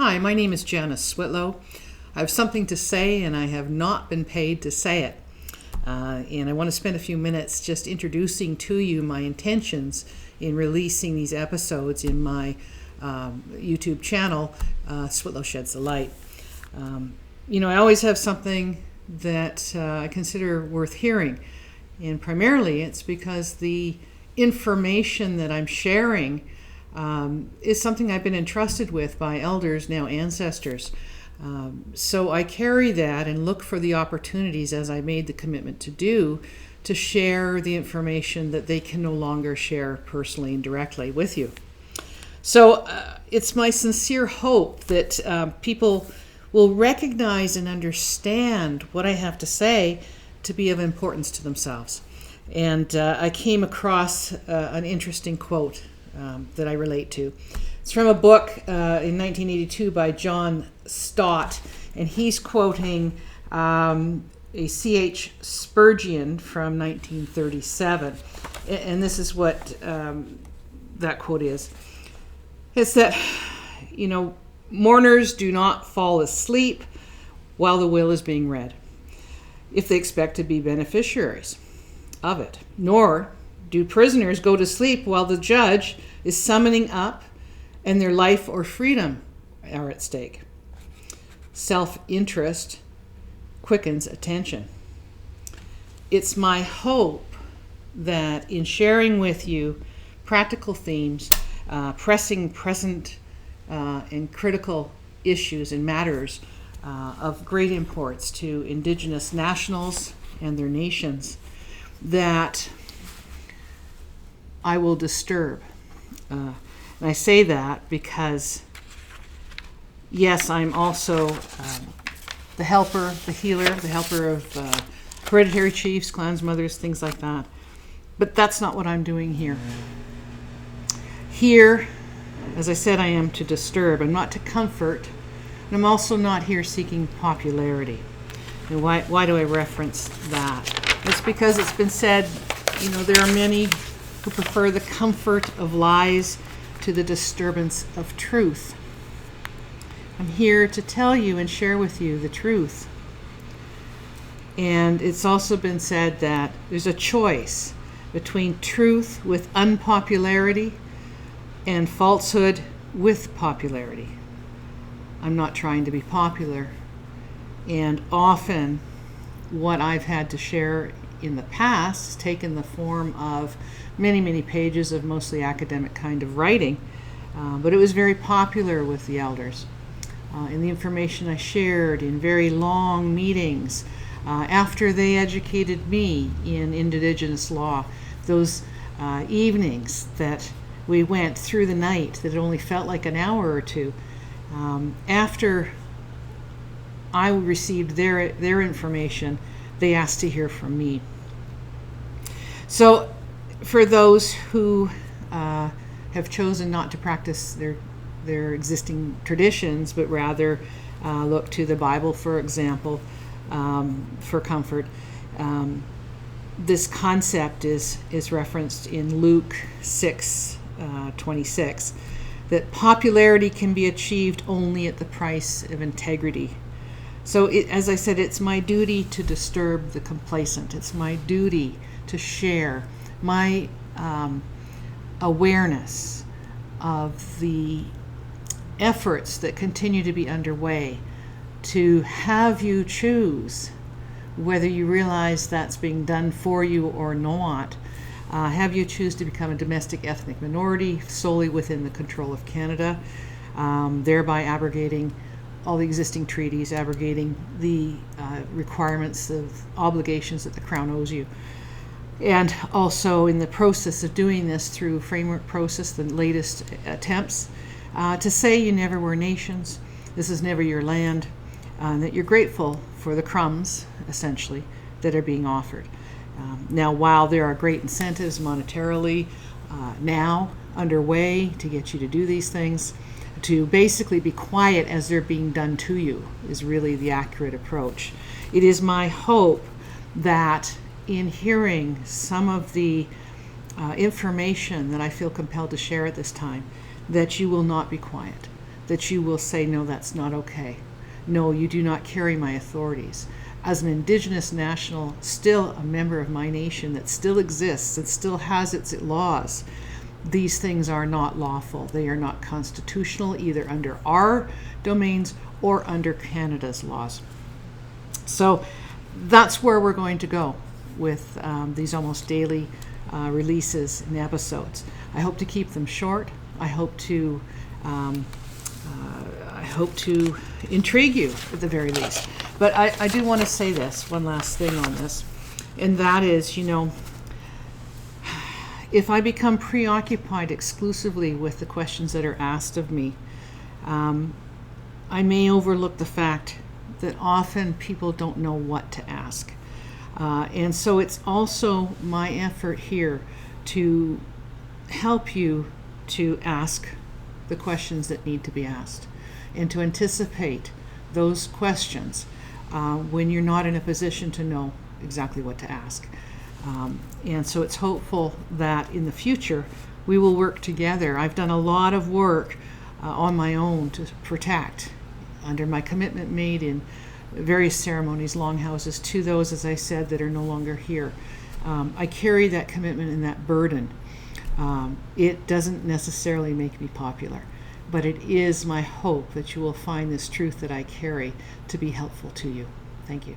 Hi, my name is Janice Switlo. I have something to say and I have not been paid to say it. And I want to spend a few minutes just introducing to you my intentions in releasing these episodes in my YouTube channel, Switlo Sheds the Light. I always have something that I consider worth hearing. And primarily it's because the information that I'm sharing is something I've been entrusted with by elders, now ancestors. So I carry that and look for the opportunities, as I made the commitment to do, to share the information that they can no longer share personally and directly with you. So it's my sincere hope that people will recognize and understand what I have to say to be of importance to themselves. And I came across an interesting quote that I relate to. It's from a book in 1982 by John Stott, and he's quoting a C.H. Spurgeon from 1937. And this is what that quote is. It's that, mourners do not fall asleep while the will is being read, if they expect to be beneficiaries of it. Nor do prisoners go to sleep while the judge is summoning up and their life or freedom are at stake. Self-interest quickens attention. It's my hope that in sharing with you practical themes, pressing present and critical issues and matters of great importance to Indigenous nationals and their nations, that I will disturb. And I say that because, yes, I'm also the helper, the healer, the helper of hereditary chiefs, clans, mothers, things like that. But that's not what I'm doing here. Here, as I said, I am to disturb. I'm not to comfort. And I'm also not here seeking popularity. And why do I reference that? It's because it's been said, there are many who prefer the comfort of lies to the disturbance of truth. I'm here to tell you and share with you the truth. And it's also been said that there's a choice between truth with unpopularity and falsehood with popularity. I'm not trying to be popular. And often what I've had to share in the past has taken the form of many, many pages of mostly academic kind of writing. But it was very popular with the elders. And the information I shared in very long meetings after they educated me in Indigenous law, those evenings that we went through the night that it only felt like an hour or two, after I received their information, they asked to hear from me. So for those who have chosen not to practice their existing traditions, but rather look to the Bible, for example, for comfort, this concept is referenced in Luke 6:26, that popularity can be achieved only at the price of integrity. So as I said, it's my duty to disturb the complacent. It's my duty to share my awareness of the efforts that continue to be underway to have you choose whether you realize that's being done for you or not. Have you choose to become a domestic ethnic minority solely within the control of Canada, thereby abrogating all the existing treaties, abrogating the requirements of obligations that the Crown owes you. And also in the process of doing this through framework process, the latest attempts, to say you never were nations, this is never your land, that you're grateful for the crumbs, essentially, that are being offered. Now, while there are great incentives monetarily now underway to get you to do these things, to basically be quiet as they're being done to you is really the accurate approach. It is my hope that in hearing some of the information that I feel compelled to share at this time, that you will not be quiet, that you will say, no, that's not okay. No, you do not carry my authorities. As an Indigenous national, still a member of my nation that still exists, that still has its laws, these things are not lawful. They are not constitutional, either under our domains or under Canada's laws. So that's where we're going to go with these almost daily releases and episodes. I hope to keep them short. I hope to intrigue you at the very least. But I do want to say this, one last thing on this, and that is, if I become preoccupied exclusively with the questions that are asked of me, I may overlook the fact that often people don't know what to ask. And so it's also my effort here to help you to ask the questions that need to be asked and to anticipate those questions when you're not in a position to know exactly what to ask. And so it's hopeful that in the future we will work together. I've done a lot of work on my own to protect under my commitment made in various ceremonies, longhouses, to those, as I said, that are no longer here. I carry that commitment and that burden. It doesn't necessarily make me popular, but it is my hope that you will find this truth that I carry to be helpful to you. Thank you.